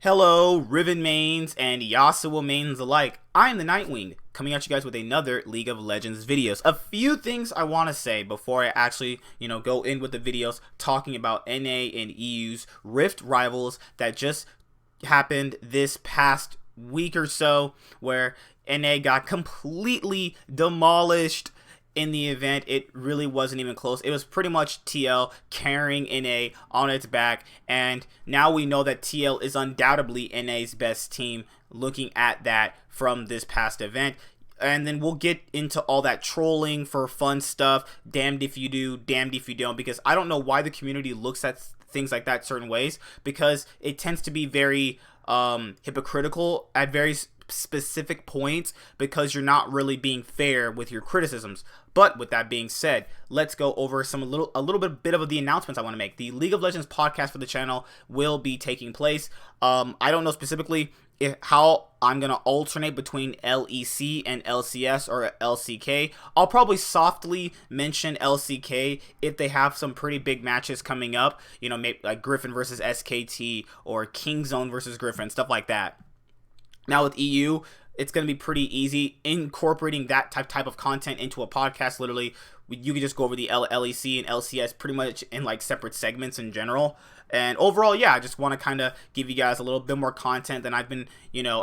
Hello, Riven mains and Yasuo mains alike. I am the Nightwing, coming at you guys with another League of Legends videos. A few things I want to say before I actually, go in with the videos talking about NA and EU's Rift Rivals that just happened this past week or so, where NA got completely demolished in the event. It really wasn't even close. It was pretty much TL carrying NA on its back, and now we know that TL is undoubtedly NA's best team looking at that from this past event. And then we'll get into all that trolling for fun stuff, damned if you do, damned if you don't, because I don't know why the community looks at things like that certain ways, because it tends to be very hypocritical at very specific points, because you're not really being fair with your criticisms. But with that being said, let's go over a little bit of the announcements I want to make. The League of Legends podcast for the channel will be taking place. I don't know specifically how I'm gonna alternate between LEC and LCS or LCK. I'll probably softly mention LCK if they have some pretty big matches coming up, maybe like Griffin versus SKT or Kingzone versus Griffin, stuff like that. Now with EU, it's going to be pretty easy incorporating that type of content into a podcast. Literally, you can just go over the LEC and LCS pretty much in like separate segments in general. And overall, yeah, I just want to kind of give you guys a little bit more content than I've been,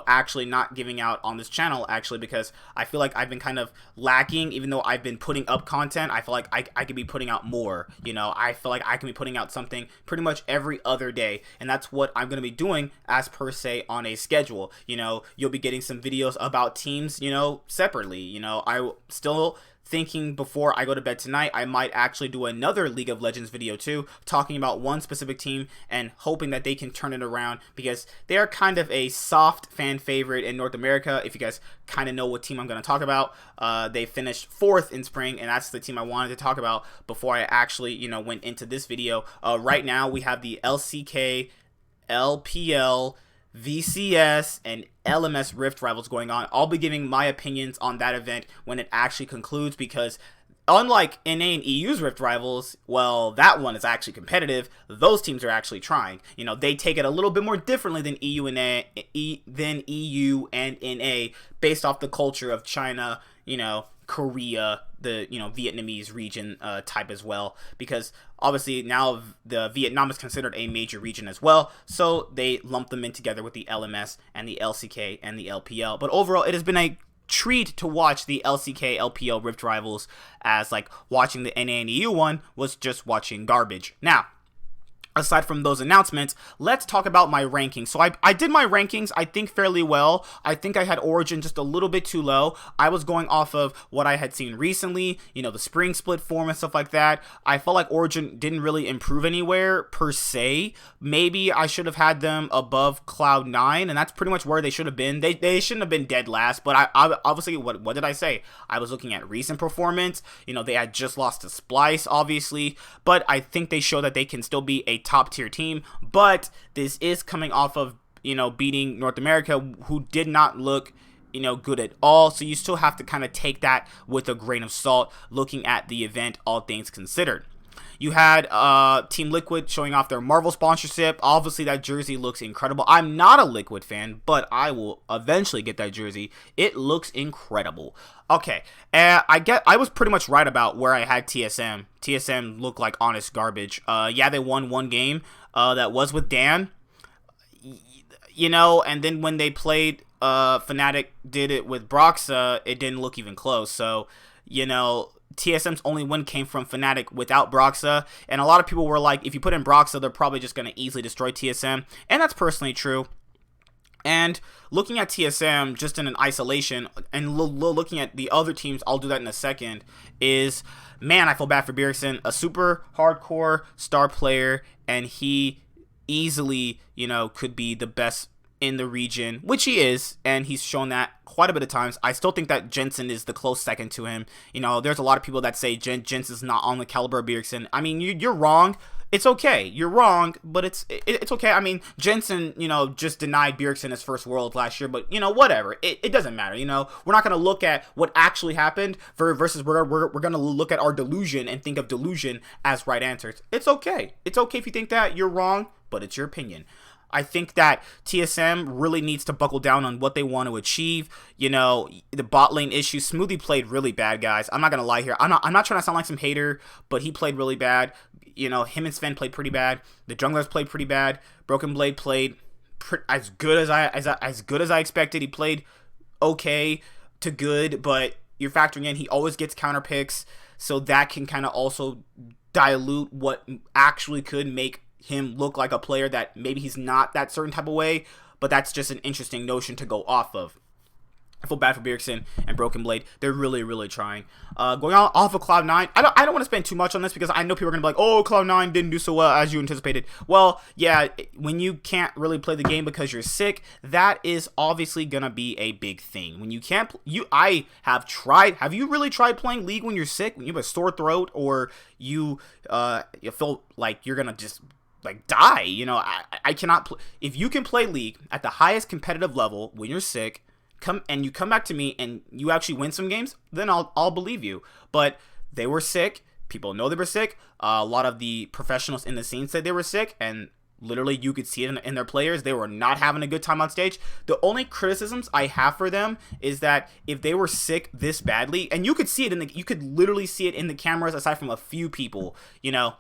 actually not giving out on this channel, actually, because I feel like I've been kind of lacking. Even though I've been putting up content, I feel like I could be putting out more. I feel like I can be putting out something pretty much every other day, and that's what I'm going to be doing as per se on a schedule. You'll be getting some videos about teams, separately. I still thinking before I go to bed tonight, I might actually do another League of Legends video too, talking about one specific team and hoping that they can turn it around, because they are kind of a soft fan favorite in North America. If you guys kind of know what team I'm going to talk about, they finished 4th in spring, and that's the team I wanted to talk about before I actually, went into this video. Right now we have the LCK, LPL, VCS, and LMS Rift Rivals going on. I'll be giving my opinions on that event when it actually concludes, because unlike NA and EU's Rift Rivals, well, that one is actually competitive. Those teams are actually trying. They take it a little bit more differently than EU and NA, based off the culture of China, Korea, the Vietnamese region type as well, because obviously now the Vietnam is considered a major region as well, so they lump them in together with the LMS and the LCK and the LPL. But overall, it has been a treat to watch the LCK LPL Rift Rivals, as like watching the NA and EU one was just watching garbage. Now, aside from those announcements, let's talk about my rankings. So I did my rankings, I think, fairly well. I think I had Origin just a little bit too low. I was going off of what I had seen recently, the spring split form and stuff like that. I felt like Origin didn't really improve anywhere per se. Maybe I should have had them above Cloud9, and that's pretty much where they should have been. They shouldn't have been dead last, but I obviously, what did I say? I was looking at recent performance. They had just lost to Splice, obviously, but I think they show that they can still be a top tier team. But this is coming off of beating North America, who did not look good at all, so you still have to kind of take that with a grain of salt looking at the event, all things considered. You had Team Liquid showing off their Marvel sponsorship. Obviously, that jersey looks incredible. I'm not a Liquid fan, but I will eventually get that jersey. It looks incredible. Okay, I was pretty much right about where I had TSM. TSM looked like honest garbage. Yeah, they won one game. That was with Dan. And then when they played Fnatic did it with Broxa, it didn't look even close. So, TSM's only win came from Fnatic without Broxa, and a lot of people were like, if you put in Broxa, they're probably just going to easily destroy TSM, and that's personally true. And looking at TSM just in an isolation, and looking at the other teams, I'll do that in a second, is, man, I feel bad for Bjergsen, a super hardcore star player, and he easily, could be the best in the region, which he is, and he's shown that quite a bit of times. I still think that Jensen is the close second to him. There's a lot of people that say Jensen's not on the caliber of Bjergsen. I mean, you're wrong. It's okay. You're wrong, but it's okay. I mean, Jensen, just denied Bjergsen his first World last year, but, whatever. It doesn't matter, We're not going to look at what actually happened versus we're going to look at our delusion and think of delusion as right answers. It's okay. It's okay if you think that. You're wrong, but it's your opinion. I think that TSM really needs to buckle down on what they want to achieve. You know, the bot lane issue. Smoothie played really bad, guys. I'm not gonna lie here. I'm not trying to sound like some hater, but he played really bad. You know, him and Sven played pretty bad. The junglers played pretty bad. Broken Blade played as good as I expected. He played okay to good, but you're factoring in he always gets counter picks, so that can kind of also dilute what actually could make him look like a player that maybe he's not that certain type of way, but that's just an interesting notion to go off of. I feel bad for Bjergsen and Broken Blade. They're really trying. Going on off of Cloud9, I don't want to spend too much on this because I know people are going to be like, oh, Cloud9 didn't do so well as you anticipated. Well, yeah, when you can't really play the game because you're sick, that is obviously going to be a big thing. When you can't, I have tried. Have you really tried playing League when you're sick? When you have a sore throat or you feel like you're going to just like die? You know, I cannot if you can play League at the highest competitive level when you're sick, you come back to me and you actually win some games, then I'll believe you. But they were sick. People know they were sick. A lot of the professionals in the scene said they were sick, and literally you could see it in their players. They were not having a good time on stage. The only criticisms I have for them is that if they were sick this badly, and you could see it you could literally see it in the cameras aside from a few people, you know,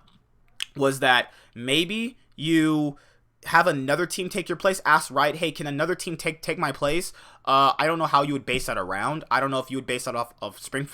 was that maybe you have another team take your place. Ask Riot, hey, can another team take my place? I don't know how you would base that around. I don't know if you would base that off of spring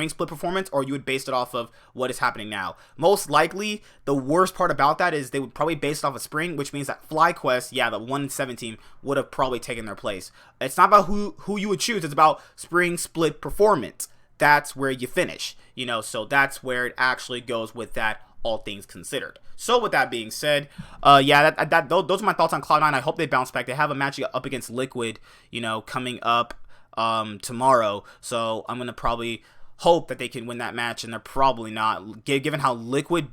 split performance, or you would base it off of what is happening now. Most likely, the worst part about that is they would probably base it off of spring, which means that FlyQuest, yeah, the 1-7 team, would have probably taken their place. It's not about who you would choose. It's about spring split performance. That's where you finish, you know, so that's where it actually goes with that, all things considered. So with that being said, yeah, those are my thoughts on Cloud9. I hope they bounce back. They have a match up against Liquid, you know, coming up tomorrow. So I'm gonna probably hope that they can win that match, and they're probably not, given how Liquid.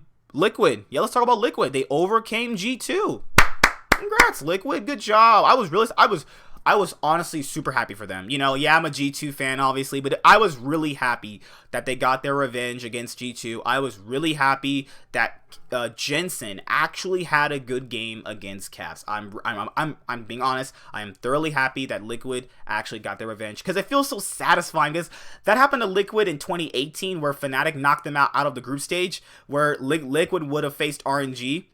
Yeah, let's talk about Liquid. They overcame G2. Congrats, Liquid. Good job. I was honestly super happy for them. You know, yeah, I'm a G2 fan, obviously, but I was really happy that they got their revenge against G2. I was really happy that Jensen actually had a good game against Caps. I'm being honest. I am thoroughly happy that Liquid actually got their revenge, because it feels so satisfying. Because that happened to Liquid in 2018, where Fnatic knocked them out of the group stage, where Liquid would have faced RNG.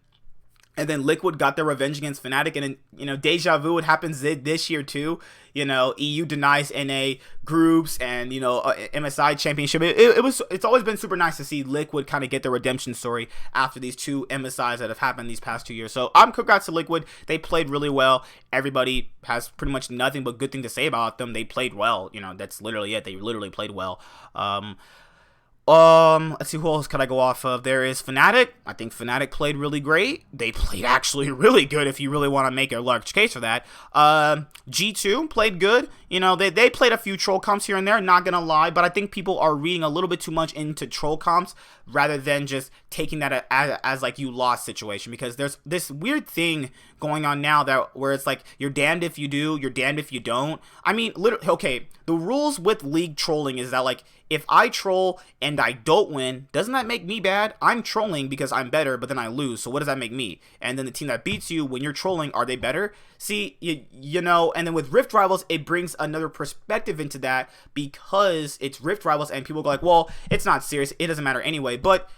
And then Liquid got their revenge against Fnatic, and then, you know, deja vu, it happens this year too. You know, EU denies NA groups, and, you know, MSI championship. It's always been super nice to see Liquid kind of get their redemption story after these two MSIs that have happened these past 2 years. So congrats to Liquid. They played really well. Everybody has pretty much nothing but good thing to say about them. They played well. You know, that's literally it. They literally played well. Let's see, who else could I go off of? There is Fnatic. I think Fnatic played really great. They played actually really good, if you really want to make a large case for that. G2 played good. You know, they played a few troll comps here and there, not gonna lie, but I think people are reading a little bit too much into troll comps rather than just taking that as like you lost situation, because there's this weird thing going on now where it's like you're damned if you do, you're damned if you don't. I mean, literally, okay, the rules with League trolling is that, like, if I troll and I don't win, doesn't that make me bad? I'm trolling because I'm better, but then I lose, so what does that make me? And then the team that beats you when you're trolling, are they better? See, you know, and then with Rift Rivals, it brings another perspective into that, because it's Rift Rivals and people go like, well, it's not serious, it doesn't matter anyway. But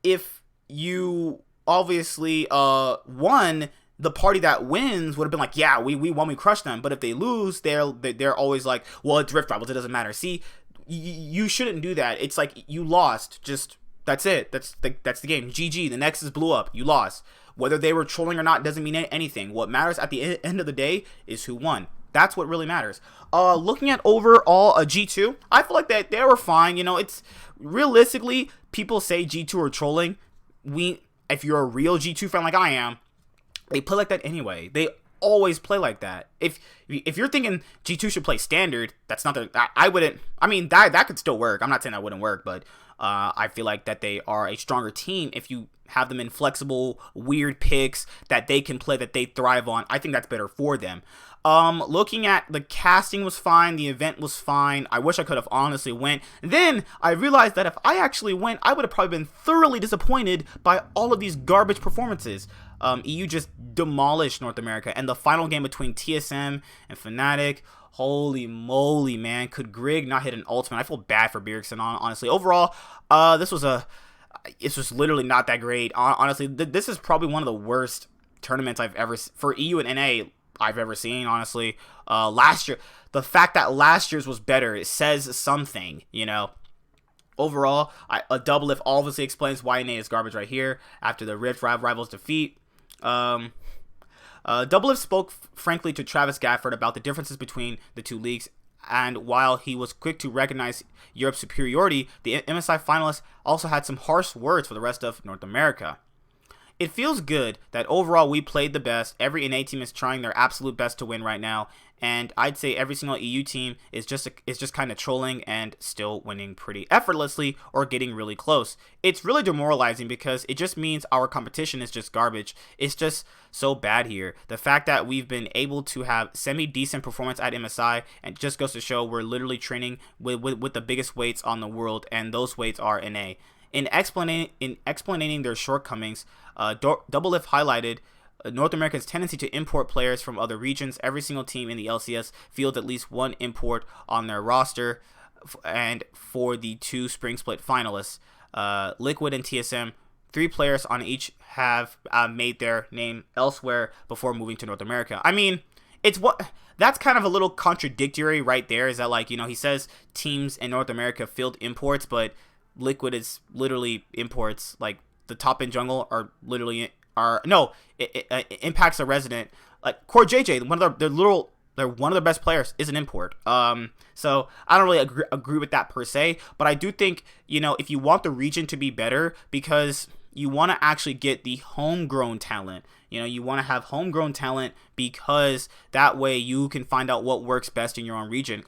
if you obviously won, the party that wins would have been like, yeah, we won, we crushed them. But if they lose, they're always like, well, it's Rift Rivals, it doesn't matter. See, you shouldn't do that. It's like, you lost, just that's it. That's the game. GG. The Nexus blew up. You lost. Whether they were trolling or not doesn't mean anything. What matters at the end of the day is who won. That's what really matters. Looking at overall G2, I feel like that they were fine. You know, it's realistically, people say G2 are trolling. If you're a real G2 fan like I am, they play like that anyway. They always play like that. If you're thinking G2 should play standard, that's not I wouldn't. I mean, that could still work. I'm not saying that wouldn't work, but I feel like that they are a stronger team if you have them in flexible, weird picks that they can play, that they thrive on. I think that's better for them. Looking at the casting was fine, the event was fine. I wish I could have honestly went. Then I realized that if I actually went, I would have probably been thoroughly disappointed by all of these garbage performances. EU just demolished North America. And the final game between TSM and Fnatic, holy moly, man. Could Grig not hit an ultimate? I feel bad for Bjergsen, honestly. Overall, this was literally not that great. Honestly, this is probably one of the worst tournaments I've ever, for EU and NA, I've ever seen, honestly. Last year, the fact that last year's was better, it says something, you know. Overall, a Doublelift obviously explains why NA is garbage right here after the Rift Rivals defeat. Doublelift spoke frankly to Travis Gafford about the differences between the two leagues, and while he was quick to recognize Europe's superiority, the MSI finalists also had some harsh words for the rest of North America. It feels good that overall we played the best. Every NA team is trying their absolute best to win right now, and I'd say every single EU team is just kind of trolling and still winning pretty effortlessly or getting really close. It's really demoralizing because it just means our competition is just garbage. It's just so bad here. The fact that we've been able to have semi-decent performance at MSI and just goes to show we're literally training with the biggest weights on the world, and those weights are NA. In explaining their shortcomings, Doublelift highlighted North America's tendency to import players from other regions. Every single team in the LCS fields at least one import on their roster, and for the two Spring Split finalists, Liquid and TSM, 3 players on each have made their name elsewhere before moving to North America. I mean, that's kind of a little contradictory right there, is that, like, you know, he says teams in North America field imports, but Liquid is literally imports. Like, the top end jungle are literally Impact's a resident. Like Core JJ, they're one of the best players, is an import. So I don't really agree with that per se, but I do think, you know, if you want the region to be better, because you want to actually get the homegrown talent. You know, you want to have homegrown talent because that way you can find out what works best in your own region.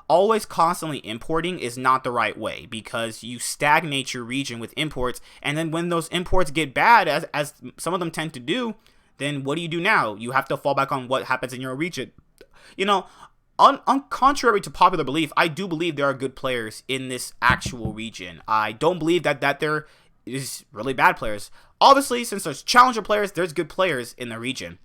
Always constantly importing is not the right way, because you stagnate your region with imports, and then when those imports get bad, as some of them tend to do, then what do you do now? You have to fall back on what happens in your region. You know, on contrary to popular belief, I do believe there are good players in this actual region. I don't believe that there is really bad players. Obviously, since there's challenger players, there's good players in the region.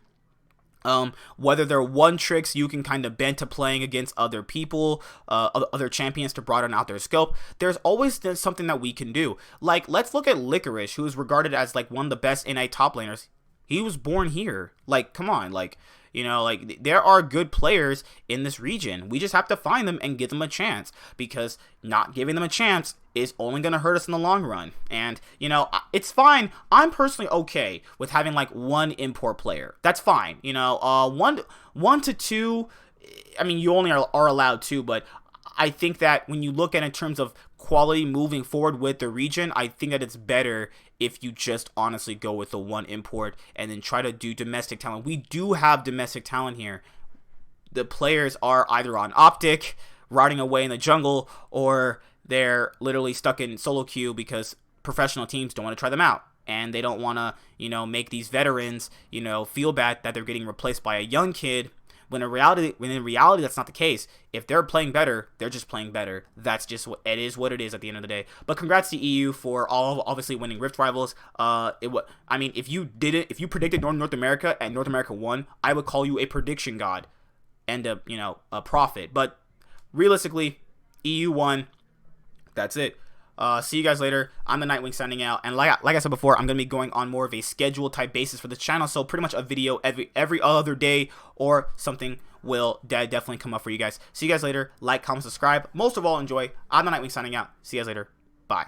Whether they're one tricks you can kind of bend to playing against other people, other champions to broaden out their scope, there's always something that we can do. Like, let's look at Licorice, who is regarded as like one of the best NA top laners. He was born here. Like, come on, like, you know, like, there are good players in this region. We just have to find them and give them a chance, because not giving them a chance is only going to hurt us in the long run. And, you know, it's fine. I'm personally okay with having like one import player. That's fine. You know, one to two, I mean, you only are allowed 2, but I think that when you look at it in terms of quality moving forward with the region, I think that it's better if you just honestly go with the one import and then try to do domestic talent. We do have domestic talent here. The players are either on Optic, riding away in the jungle, or they're literally stuck in solo queue because professional teams don't want to try them out. And they don't want to, you know, make these veterans, you know, feel bad that they're getting replaced by a young kid. When in reality, that's not the case. If they're playing better, they're just playing better. That's just what it is at the end of the day. But congrats to EU for obviously winning Rift Rivals. I mean, if you predicted North America and North America won, I would call you a prediction god and a prophet. But realistically, EU won. That's it. See you guys later. I'm the Nightwing signing out, and like I said before, I'm gonna be going on more of a schedule type basis for the channel, so pretty much a video every other day or something will definitely come up for you guys. See you guys later. Like, comment, subscribe. Most of all, enjoy. I'm the Nightwing signing out. See you guys later. Bye.